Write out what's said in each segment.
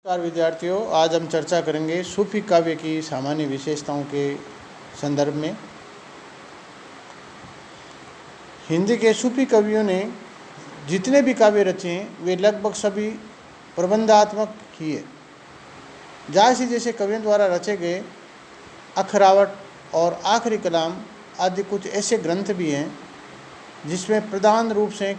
नमस्कार विद्यार्थियों, आज हम चर्चा करेंगे सूफी काव्य की सामान्य विशेषताओं के संदर्भ में। हिंदी के सूफी कवियों ने जितने भी काव्य रचे हैं वे लगभग सभी प्रबंधात्मक ही है। जायसी जैसे कवियों द्वारा रचे गए अखरावट और आखिरी कलाम आदि कुछ ऐसे ग्रंथ भी हैं जिसमें प्रधान रूप से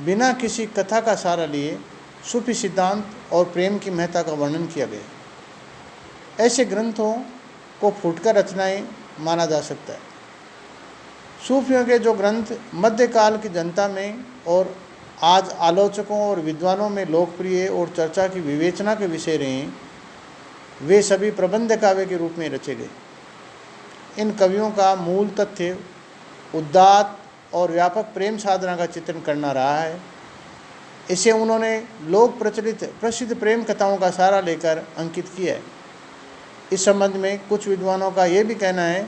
बिना किसी कथा का सहारा लिए सूफी सिद्धांत और प्रेम की महत्ता का वर्णन किया गया। ऐसे ग्रंथों को फुटकर रचनाएं माना जा सकता है। सूफियों के जो ग्रंथ मध्यकाल की जनता में और आज आलोचकों और विद्वानों में लोकप्रिय और चर्चा की विवेचना के विषय रहे हैं, वे सभी प्रबंध काव्य के रूप में रचे गए। इन कवियों का मूल तथ्य उदात्त और व्यापक प्रेम साधना का चित्रण करना रहा है। इसे उन्होंने लोक प्रचलित प्रसिद्ध प्रेम कथाओं का सहारा लेकर अंकित किया है। इस संबंध में कुछ विद्वानों का यह भी कहना है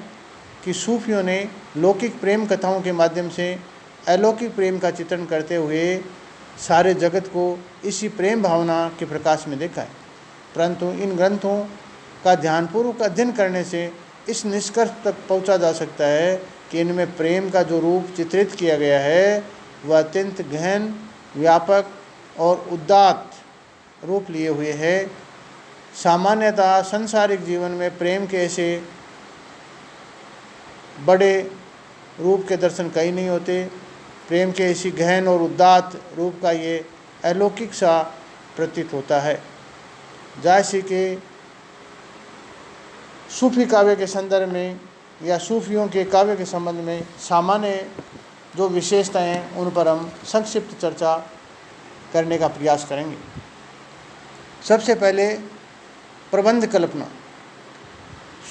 कि सूफियों ने लौकिक प्रेम कथाओं के माध्यम से अलौकिक प्रेम का चित्रण करते हुए सारे जगत को इसी प्रेम भावना के प्रकाश में देखा है। परंतु इन ग्रंथों का ध्यानपूर्वक अध्ययन करने से इस निष्कर्ष तक पहुंचा जा सकता है कि इनमें प्रेम का जो रूप चित्रित किया गया है वह अत्यंत गहन, व्यापक और उदात्त रूप लिए हुए है। सामान्यतः सांसारिक जीवन में प्रेम के ऐसे बड़े रूप के दर्शन कहीं नहीं होते। प्रेम के ऐसी गहन और उदात्त रूप का ये अलौकिक सा प्रतीत होता है। जायसी के सूफी काव्य के संदर्भ में या सूफियों के काव्य के संबंध में सामान्य जो विशेषताएं हैं उन पर हम संक्षिप्त चर्चा करने का प्रयास करेंगे। सबसे पहले प्रबंध कल्पना।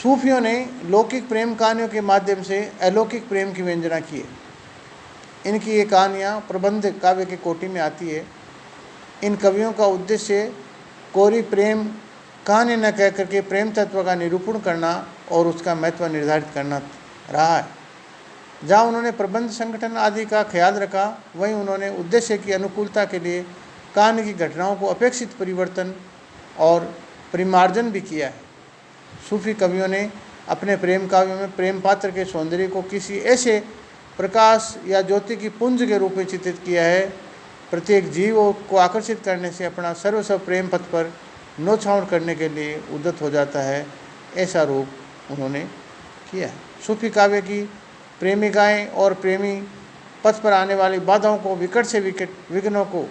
सूफियों ने लौकिक प्रेम कहानियों के माध्यम से अलौकिक प्रेम की व्यंजना की है। इनकी ये कहानियाँ प्रबंध काव्य के कोटि में आती है। इन कवियों का उद्देश्य कोरी प्रेम कहानी न कह करके प्रेम तत्व का निरूपण करना और उसका महत्व निर्धारित करना रहा है। जहाँ उन्होंने प्रबंध संगठन आदि का ख्याल रखा, वहीं उन्होंने उद्देश्य की अनुकूलता के लिए कहानी की घटनाओं को अपेक्षित परिवर्तन और परिमार्जन भी किया है। सूफी कवियों ने अपने प्रेम काव्यों में प्रेम पात्र के सौंदर्य को किसी ऐसे प्रकाश या ज्योति की पुंज के रूप में चित्रित किया है। प्रत्येक जीव को आकर्षित करने से अपना सर्वस्व प्रेम पथ पर न्योछावर करने के लिए उद्यत हो जाता है। ऐसा रूप उन्होंने किया है। सूफी काव्य की प्रेमिकाएं और प्रेमी पथ पर आने वाली बाधाओं को, विकट से विकट विघ्नों को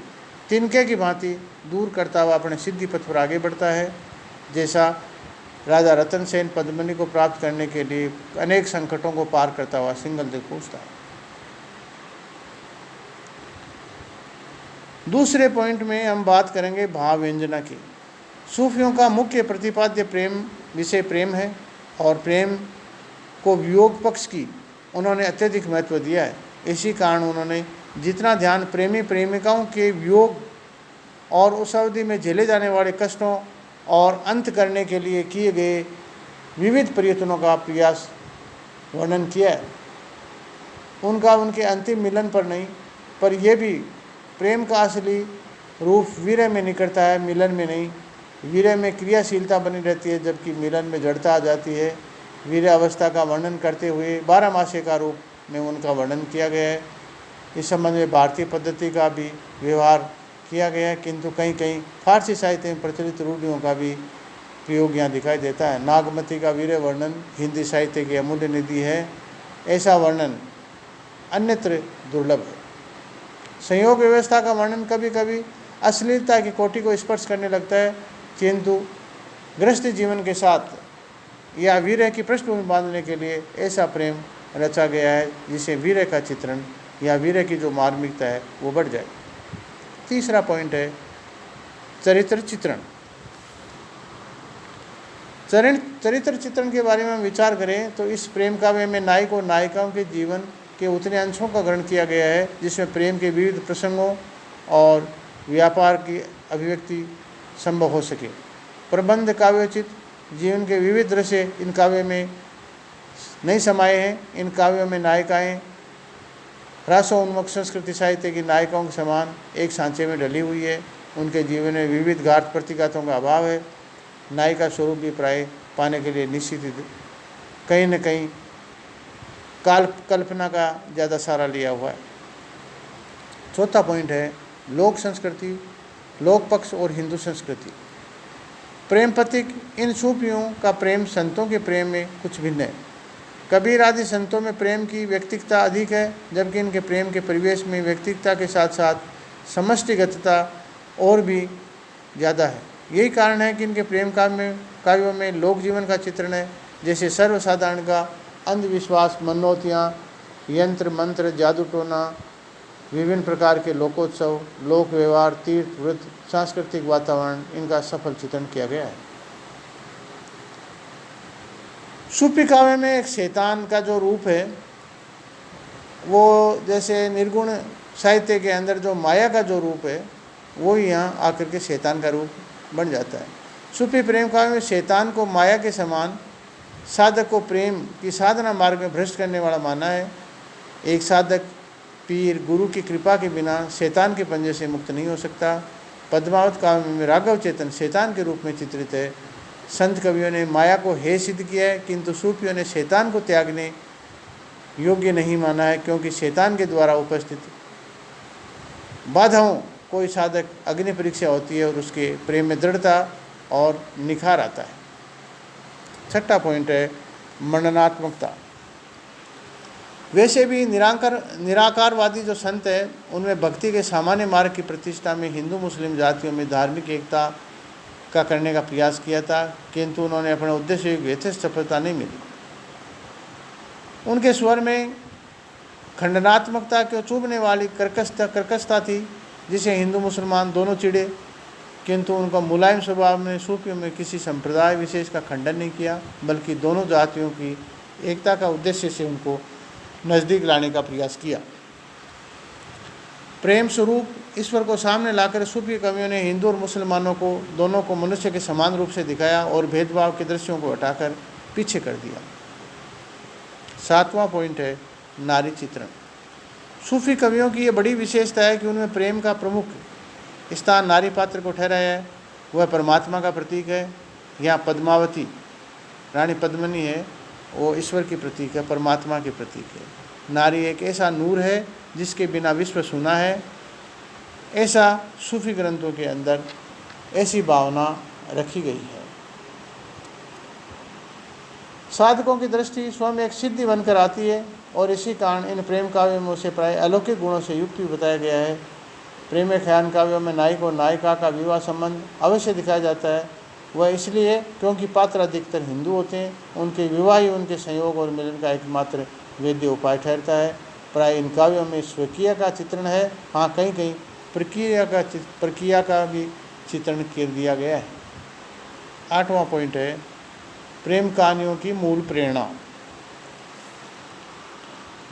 तिनके की भांति दूर करता हुआ अपने सिद्धि पथ पर आगे बढ़ता है। जैसा राजा रतन सेन पद्मिनी को प्राप्त करने के लिए अनेक संकटों को पार करता हुआ सिंगल दिल पहुँचता है। दूसरे पॉइंट में हम बात करेंगे भाव व्यंजना की। सूफियों का मुख्य प्रतिपाद्य प्रेम विषय प्रेम है और प्रेम को वियोग पक्ष की उन्होंने अत्यधिक महत्व दिया है। इसी कारण उन्होंने जितना ध्यान प्रेमी प्रेमिकाओं के वियोग और उस अवधि में झेले जाने वाले कष्टों और अंत करने के लिए किए गए विविध प्रयत्नों का प्रयास वर्णन किया है, उनका उनके अंतिम मिलन पर नहीं, पर यह भी प्रेम का असली रूप वीर्य में निकलता है, मिलन में नहीं। वीर्य में क्रियाशीलता बनी रहती है जबकि मिलन में जड़ता आ जाती है। वीर्य अवस्था का वर्णन करते हुए 12 मासे का रूप में उनका वर्णन किया गया है। इस संबंध में भारतीय पद्धति का भी व्यवहार किया गया है, किंतु कहीं कहीं फारसी साहित्य में प्रचलित रूढ़ियों का भी प्रयोग यहाँ दिखाई देता है। नागमती का वीर्य वर्णन हिंदी साहित्य की अमूल्य निधि है। ऐसा वर्णन अन्यत्र दुर्लभ है। संयोग व्यवस्था का वर्णन कभी कभी अश्लीलता की कोटि को स्पर्श करने लगता है, किंतु गृहस्थ जीवन के साथ या वीर्य की पृष्ठभूमि बांधने के लिए ऐसा प्रेम रचा गया है जिसे वीर्य का चित्रण या वीर्य की जो मार्मिकता है वो बढ़ जाए। तीसरा पॉइंट है चरित्र चित्रण। चरित्र चित्रण के बारे में हम विचार करें तो इस प्रेम काव्य में नायक और नायिकाओं के जीवन के उतने अंशों का ग्रहण किया गया है जिसमें प्रेम के विविध प्रसंगों और व्यापार की अभिव्यक्ति संभव हो सके। प्रबंध काव्योचित जीवन के विविध दृश्य इन काव्य में नहीं समाये हैं। इन काव्यों में नायिकाएं रासोन्मुख संस्कृति साहित्य की नायिकाओं के समान एक सांचे में ढली हुई है। उनके जीवन में विविध घात प्रतिघातों का अभाव है। नाई का स्वरूप भी प्राय पाने के लिए निश्चित कहीं न कहीं कल्पना का ज़्यादा सहारा लिया हुआ है। चौथा पॉइंट है लोक संस्कृति, लोक पक्ष और हिंदू संस्कृति। प्रेम प्रतीक। इन सूफियों का प्रेम संतों के प्रेम में कुछ भिन्न है। कबीर आदि संतों में प्रेम की व्यक्तिगतता अधिक है, जबकि इनके प्रेम के परिवेश में व्यक्तिगतता के साथ साथ समष्टिगतता और भी ज़्यादा है। यही कारण है कि इनके प्रेम काव्यों में लोक जीवन का चित्रण है, जैसे सर्वसाधारण का अंधविश्वास, मनोतियाँ, यंत्र मंत्र, जादू टोना, विभिन्न प्रकार के लोकोत्सव, लोक व्यवहार, तीर्थ व्रत, सांस्कृतिक वातावरण, इनका सफल चित्रण किया गया है। सूफी काव्य में एक शैतान का जो रूप है, वो जैसे निर्गुण साहित्य के अंदर जो माया का जो रूप है, वो यहाँ आकर के शैतान का रूप बन जाता है। सूफी प्रेम काव्य में शैतान को माया के समान साधक को प्रेम की साधना मार्ग में भ्रष्ट करने वाला माना है। एक साधक पीर गुरु की कृपा के बिना शैतान के पंजे से मुक्त नहीं हो सकता। पद्मावत काव्य में राघव चेतन शैतान के रूप में चित्रित है। संत कवियों ने माया को हे सिद्ध किया है, किंतु सूफियों ने शैतान को त्यागने योग्य नहीं माना है, क्योंकि शैतान के द्वारा उपस्थित बाधाओं कोई साधक अग्नि परीक्षा होती है और उसके प्रेम में दृढ़ता और निखार आता है। छठा पॉइंट है मंडनात्मकता। वैसे भी निराकारवादी जो संत है, उनमें भक्ति के सामान्य मार्ग की प्रतिष्ठा में हिंदू मुस्लिम जातियों में धार्मिक एकता का करने का प्रयास किया था, किंतु उन्होंने अपने उद्देश्य की यथेष्ट सफलता नहीं मिली। उनके स्वर में खंडनात्मकता को चुभने वाली कर्कशता थी, जिसे हिंदू मुसलमान दोनों चिढ़े, किंतु उनका मुलायम स्वभाव ने सूफियों में किसी संप्रदाय विशेष का खंडन नहीं किया, बल्कि दोनों जातियों की एकता का उद्देश्य से उनको नज़दीक लाने का प्रयास किया। प्रेम स्वरूप ईश्वर को सामने लाकर सूफी कवियों ने हिंदू और मुसलमानों को दोनों को मनुष्य के समान रूप से दिखाया और भेदभाव के दृश्यों को हटाकर पीछे कर दिया। सातवां पॉइंट है नारी चित्रण। सूफी कवियों की ये बड़ी विशेषता है कि उनमें प्रेम का प्रमुख स्थान नारी पात्र को ठहराया है। वह परमात्मा का प्रतीक है। यहाँ पद्मावती रानी पद्मिनी है, वो ईश्वर की प्रतीक है, परमात्मा के प्रतीक है। नारी एक ऐसा नूर है जिसके बिना विश्व सूना है। ऐसा सूफी ग्रंथों के अंदर ऐसी भावना रखी गई है। साधकों की दृष्टि स्वयं एक सिद्धि बनकर आती है और इसी कारण इन प्रेम काव्यों में उसे प्राय अलौकिक गुणों से युक्त भी बताया गया है। प्रेम ख्यान काव्यों में नायक और नायिका का विवाह संबंध अवश्य दिखाया जाता है। वह इसलिए क्योंकि पात्र अधिकतर हिंदू होते हैं। उनके विवाह ही उनके संयोग और मिलन का एकमात्र वेद्य उपाय ठहरता है। प्राय इन काव्यों में स्वकीय का चित्रण है। हाँ, कहीं कहीं प्रक्रिया का भी चित्रण कर दिया गया है। आठवां पॉइंट है प्रेम कहानियों की मूल प्रेरणा।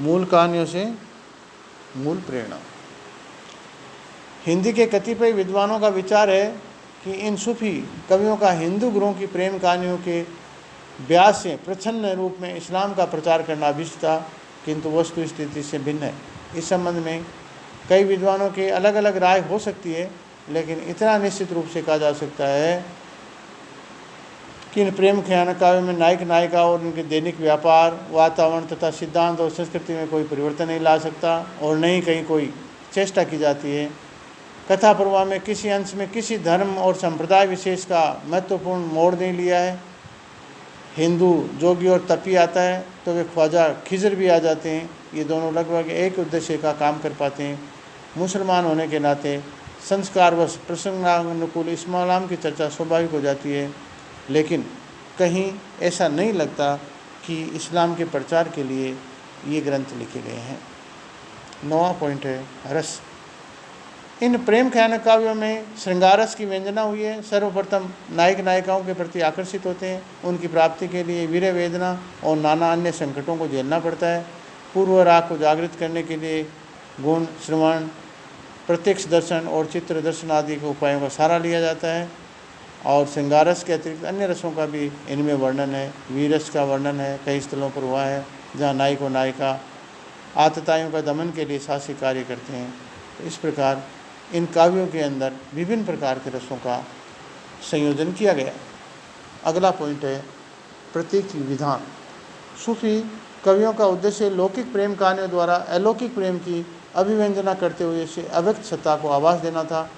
मूल कहानियों से मूल प्रेरणा। हिंदी के कतिपय विद्वानों का विचार है कि इन सूफी कवियों का हिंदू गुरुओं की प्रेम कहानियों के ब्याज से प्रच्छन्न रूप में इस्लाम का प्रचार करना अभिष्ट था, किंतु वस्तु स्थिति से भिन्न है। इस संबंध में कई विद्वानों की अलग अलग राय हो सकती है, लेकिन इतना निश्चित रूप से कहा जा सकता है कि इन प्रेम ख्यान काव्यों में नायक नायिका और उनके दैनिक व्यापार, वातावरण तथा सिद्धांत और संस्कृति में कोई परिवर्तन नहीं ला सकता और न ही कहीं कोई चेष्टा की जाती है। कथा प्रवाह में किसी अंश में किसी धर्म और संप्रदाय विशेष का महत्वपूर्ण मोड़ नहीं लिया है। हिंदू जोगी और तपी आता है तो वे ख्वाजा खिजर भी आ जाते हैं। ये दोनों लगभग एक उद्देश्य का काम कर पाते हैं। मुसलमान होने के नाते संस्कारवश प्रसंगानुकूल इस्लाम की चर्चा स्वाभाविक हो जाती है, लेकिन कहीं ऐसा नहीं लगता कि इस्लाम के प्रचार के लिए ये ग्रंथ लिखे गए हैं। 9वां पॉइंट है रस। इन प्रेम ख्यान काव्यों में श्रृंगारस की व्यंजना हुई है। सर्वप्रथम नायक नायिकाओं के प्रति आकर्षित होते हैं। उनकी प्राप्ति के लिए वीर वेदना और नाना अन्य संकटों को झेलना पड़ता है। पूर्व राग को जागृत करने के लिए गुण, श्रवण, प्रत्यक्ष दर्शन और चित्र दर्शन आदि के उपायों का सहारा लिया जाता है। और श्रृंगारस के अतिरिक्त अन्य रसों का भी इनमें वर्णन है। वीरस का वर्णन है, कई स्थलों पर हुआ है जहाँ नायक और नायिका आतताइयों का दमन के लिए साहसिक कार्य करते हैं। इस प्रकार इन काव्यों के अंदर विभिन्न प्रकार के रसों का संयोजन किया गया। अगला पॉइंट है प्रतीक विधान। सूफी कवियों का उद्देश्य लौकिक प्रेम कहानियों द्वारा अलौकिक प्रेम की अभिव्यंजना करते हुए इसे अव्यक्त सत्ता को आवाज़ देना था।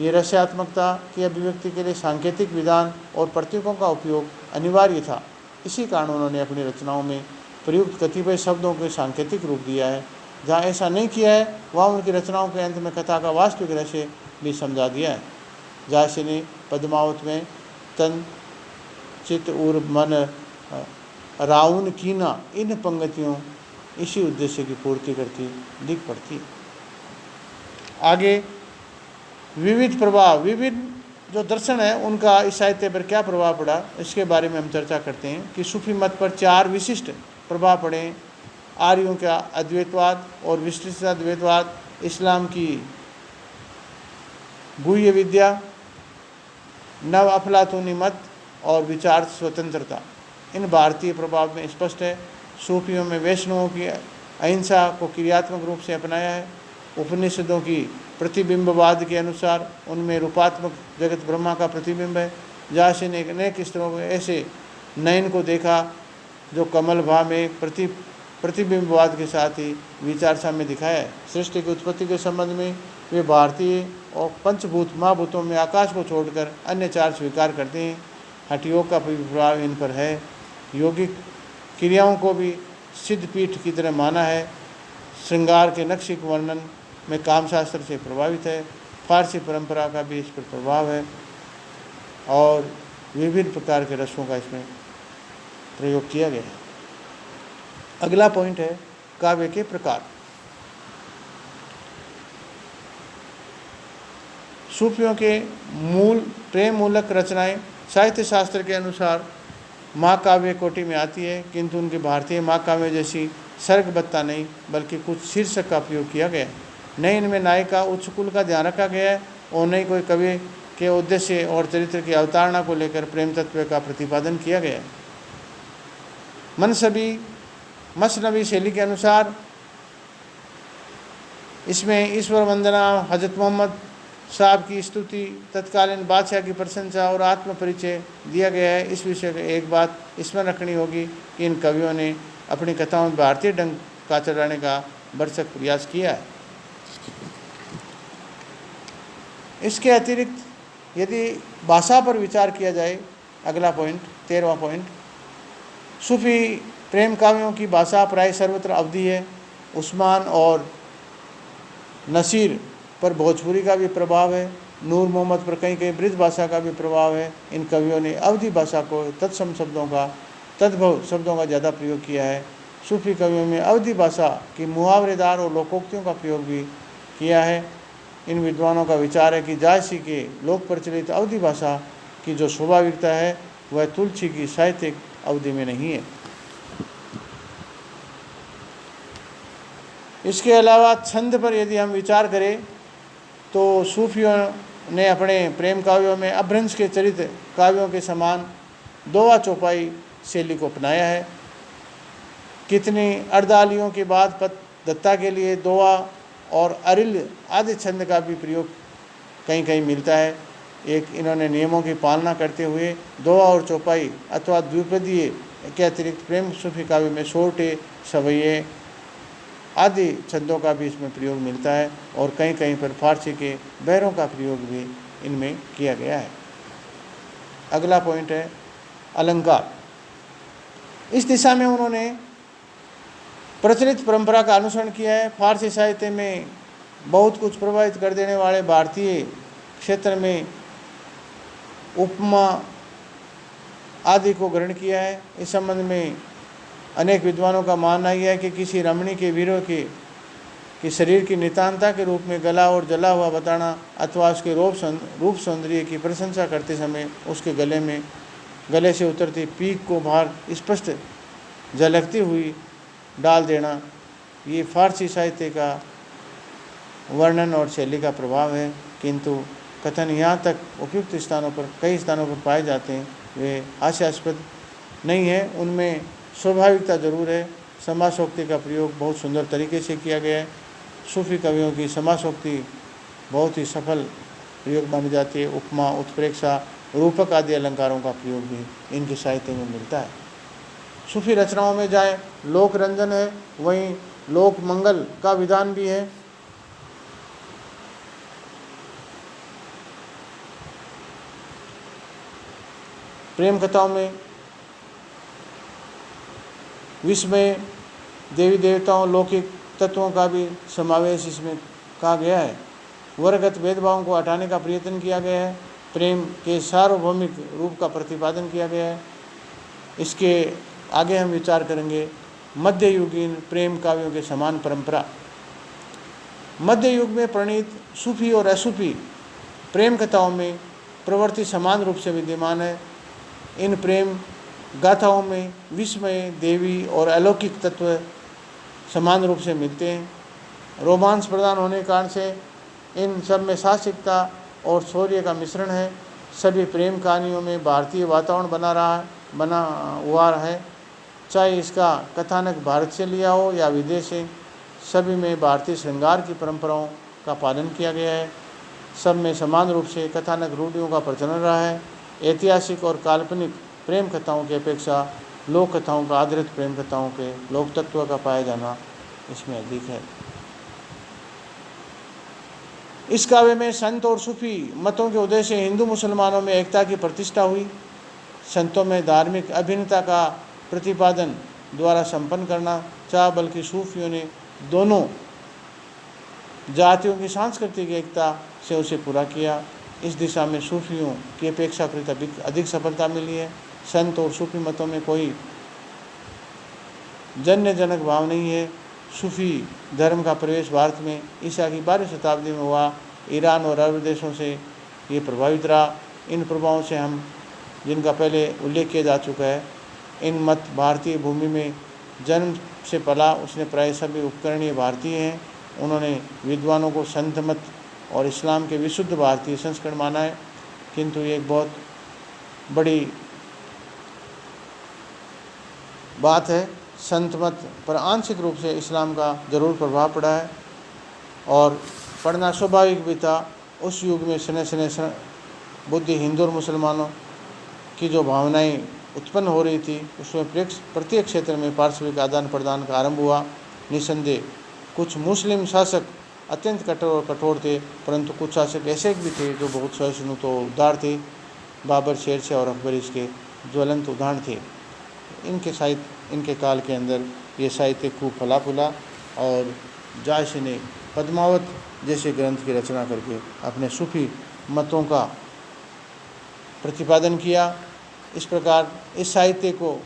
ये रहस्यात्मकता की अभिव्यक्ति के लिए सांकेतिक विधान और प्रतीकों का उपयोग अनिवार्य था। इसी कारण उन्होंने अपनी रचनाओं में प्रयुक्त कतिपय शब्दों को सांकेतिक रूप दिया है। जहाँ ऐसा नहीं किया है वहाँ उनकी रचनाओं के अंत में कथा का वास्तविक रहस्य भी समझा दिया है। जैसे ने पद्मावत में तन चित उर मन राउन कीना, इन पंक्तियों इसी उद्देश्य की पूर्ति करती दिख पड़ती। आगे विविध प्रभाव, विविध जो दर्शन है उनका इस साहित्य पर क्या प्रभाव पड़ा, इसके बारे में हम चर्चा करते हैं कि सूफी मत पर 4 विशिष्ट प्रभाव पड़े। आर्यों का अद्वैतवाद और विशिष्टाद्वैतवाद, इस्लाम की गुह्य विद्या, नव अफलातूनी मत और विचार स्वतंत्रता। इन भारतीय प्रभाव में स्पष्ट है। सूफियों में वैष्णवों की अहिंसा को क्रियात्मक रूप से अपनाया है। उपनिषदों की प्रतिबिंबवाद के अनुसार उनमें रूपात्मक जगत ब्रह्मा का प्रतिबिंब है। जैसे ने अनेक स्तरों में ऐसे नयन को देखा जो कमल भाव में प्रतिबिंबवाद के साथ ही विचारसा में दिखाया है। सृष्टि की उत्पत्ति के संबंध में वे भारतीय और पंचभूत महाभूतों में आकाश को छोड़कर अन्य 4 स्वीकार करते हैं। हठयोग का भी प्रभाव इन पर है। योगिक क्रियाओं को भी सिद्धपीठ की तरह माना है। श्रृंगार के नक्शे के वर्णन में कामशास्त्र से प्रभावित है। फारसी परंपरा का भी इस पर प्रभाव है और विभिन्न प्रकार के रसों का इसमें प्रयोग किया गया है। अगला पॉइंट है काव्य के प्रकार। सूफियों के मूल प्रेम मूलक रचनाएं साहित्य शास्त्र के अनुसार महाकाव्य कोटि में आती है, किंतु उनकी भारतीय महाकाव्य जैसी सर्गबत्ता नहीं बल्कि कुछ शीर्षक का उपयोग किया गया है। न इनमें नायिका उच्च कुल का ध्यान रखा गया है और न ही कोई कवि के उद्देश्य और चरित्र की अवतारणा को लेकर प्रेम तत्व का प्रतिपादन किया गया है। मसनवी शैली के अनुसार इसमें ईश्वर वंदना, हजरत मोहम्मद साहब की स्तुति, तत्कालीन बादशाह की प्रशंसा और आत्म परिचय दिया गया है। इस विषय में एक बात स्मरण रखनी होगी कि इन कवियों ने अपनी कथाओं में भारतीय ढंग का चलाने का भरसक प्रयास किया है। इसके अतिरिक्त यदि भाषा पर विचार किया जाए, अगला पॉइंट 13वां पॉइंट, सूफी प्रेम काव्यों की भाषा प्राय सर्वत्र अवधी है। उस्मान और नसीर पर भोजपुरी का भी प्रभाव है। नूर मोहम्मद पर कहीं कहीं ब्रज भाषा का भी प्रभाव है। इन कवियों ने अवधी भाषा को तत्सम शब्दों का, तद्भव शब्दों का ज़्यादा प्रयोग किया है। सूफी कवियों में अवधी भाषा की मुहावरेदार और लोकोक्तियों का प्रयोग भी किया है। इन विद्वानों का विचार है कि जायसी के लोक प्रचलित अवधी भाषा की जो स्वाभाविकता है वह तुलसी की साहित्यिक अवधि में नहीं है। इसके अलावा छंद पर यदि हम विचार करें तो सूफियों ने अपने प्रेम काव्यों में अभ्रंश के चरित्र काव्यों के समान दोहा चौपाई शैली को अपनाया है। कितनी अर्धालियों के बाद दत्ता के लिए दोहा और अरिल आदि छंद का भी प्रयोग कहीं कहीं मिलता है। एक इन्होंने नियमों की पालना करते हुए दोहा और चौपाई अथवा द्विपदीय के अतिरिक्त प्रेम सूफी काव्य में सोटे, सवैये आदि छंदों का भी इसमें प्रयोग मिलता है और कहीं कहीं पर फारसी के बैरों का प्रयोग भी इनमें किया गया है। अगला पॉइंट है अलंकार। इस दिशा में उन्होंने प्रचलित परंपरा का अनुसरण किया है। फारसी साहित्य में बहुत कुछ प्रभावित कर देने वाले भारतीय क्षेत्र में उपमा आदि को ग्रहण किया है। इस संबंध में अनेक विद्वानों का मानना यह है कि किसी रमणी के वीरों के शरीर की नितानता के रूप में गला और जला हुआ बताना अथवा उसके रूप सौंदर्य की प्रशंसा करते समय उसके गले से उतरती पीक को बाहर स्पष्ट झलकती हुई डाल देना, ये फारसी साहित्य का वर्णन और शैली का प्रभाव है। किंतु कथन यहाँ तक उपयुक्त स्थानों पर कई स्थानों पर पाए जाते हैं वे हास्यास्पद नहीं है। उनमें स्वाभाविकता जरूर है। समासोक्ति का प्रयोग बहुत सुंदर तरीके से किया गया है। सूफी कवियों की समासोक्ति बहुत ही सफल प्रयोग मानी जाती है। उपमा, उत्प्रेक्षा, रूपक आदि अलंकारों का प्रयोग भी इनके साहित्य में मिलता है। सूफी रचनाओं में जाए लोक रंजन है, वहीं लोक मंगल का विधान भी है। प्रेम कथाओं में विस्मय, देवी देवताओं, लौकिक तत्वों का भी समावेश इसमें कहा गया है। वर्गगत भेदभावों को हटाने का प्रयत्न किया गया है। प्रेम के सार्वभौमिक रूप का प्रतिपादन किया गया है। इसके आगे हम विचार करेंगे मध्ययुगीन प्रेम काव्यों के समान परंपरा। मध्य युग में प्रणीत सूफी और असूफी प्रेम कथाओं में प्रवृत्ति समान रूप से विद्यमान है। इन प्रेम गाथाओं में विस्मय, देवी और अलौकिक तत्व समान रूप से मिलते हैं। रोमांस प्रदान होने के कारण से इन सब में साहसिकता और शौर्य का मिश्रण है। सभी प्रेम कहानियों में भारतीय वातावरण बना हुआ है, चाहे इसका कथानक भारत से लिया हो या विदेश से। सभी में भारतीय श्रृंगार की परंपराओं का पालन किया गया है। सब में समान रूप से कथानक रूढ़ियों का प्रचलन रहा है। ऐतिहासिक और काल्पनिक प्रेम कथाओं की अपेक्षा लोक कथाओं का आधारित प्रेम कथाओं के लोक तत्व का पाया जाना इसमें अधिक है। इस काव्य में संत और सूफी मतों के उदय से हिंदू मुसलमानों में एकता की प्रतिष्ठा हुई। संतों में धार्मिक अभिन्नता का प्रतिपादन द्वारा संपन्न करना चाहा, बल्कि सूफियों ने दोनों जातियों की सांस्कृतिक एकता से उसे पूरा किया। इस दिशा में सूफियों की अपेक्षाकृत अधिक सफलता मिली है। संत और सूफी मतों में कोई जन्यजनक भाव नहीं है। सूफी धर्म का प्रवेश भारत में ईसा की 12वीं शताब्दी में हुआ। ईरान और अरब देशों से ये प्रभावित रहा। इन प्रभावों से हम जिनका पहले उल्लेख किया जा चुका है, इन मत भारतीय भूमि में जन्म से पला। उसने प्राय सभी उपकरणीय भारतीय हैं। उन्होंने विद्वानों को संत मत और इस्लाम के विशुद्ध भारतीय संस्करण माना है, किंतु ये एक बहुत बड़ी बात है। संत मत पर आंशिक रूप से इस्लाम का जरूर प्रभाव पड़ा है और पढ़ना स्वाभाविक भी था। उस युग में स्ने बुद्धि हिंदू और मुसलमानों की जो भावनाएं उत्पन्न हो रही थी, उसमें प्रत्येक क्षेत्र में पारस्परिक आदान प्रदान का आरंभ हुआ। निसंदेह कुछ मुस्लिम शासक अत्यंत कठोर थे, परंतु कुछ शासक ऐसे भी थे जो बहुत सहिष्णु तो उदार थे। बाबर, शेरशाह और अकबर इसके ज्वलंत उदाहरण थे। इनके काल के अंदर ये साहित्य खूब फला फूला और जायसी ने पद्मावत जैसे ग्रंथ की रचना करके अपने सूफी मतों का प्रतिपादन किया। इस प्रकार इस साहित्य को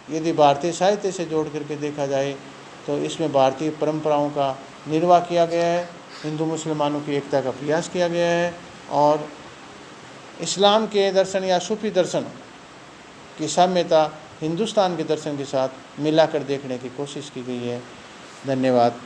यदि भारतीय साहित्य से जोड़ करके देखा जाए तो इसमें भारतीय परंपराओं का निर्वाह किया गया है, हिंदू मुसलमानों की एकता का प्रयास किया गया है और इस्लाम के दर्शन या सूफी दर्शन की साम्यता हिंदुस्तान के दर्शन के साथ मिलाकर देखने की कोशिश की गई है। धन्यवाद।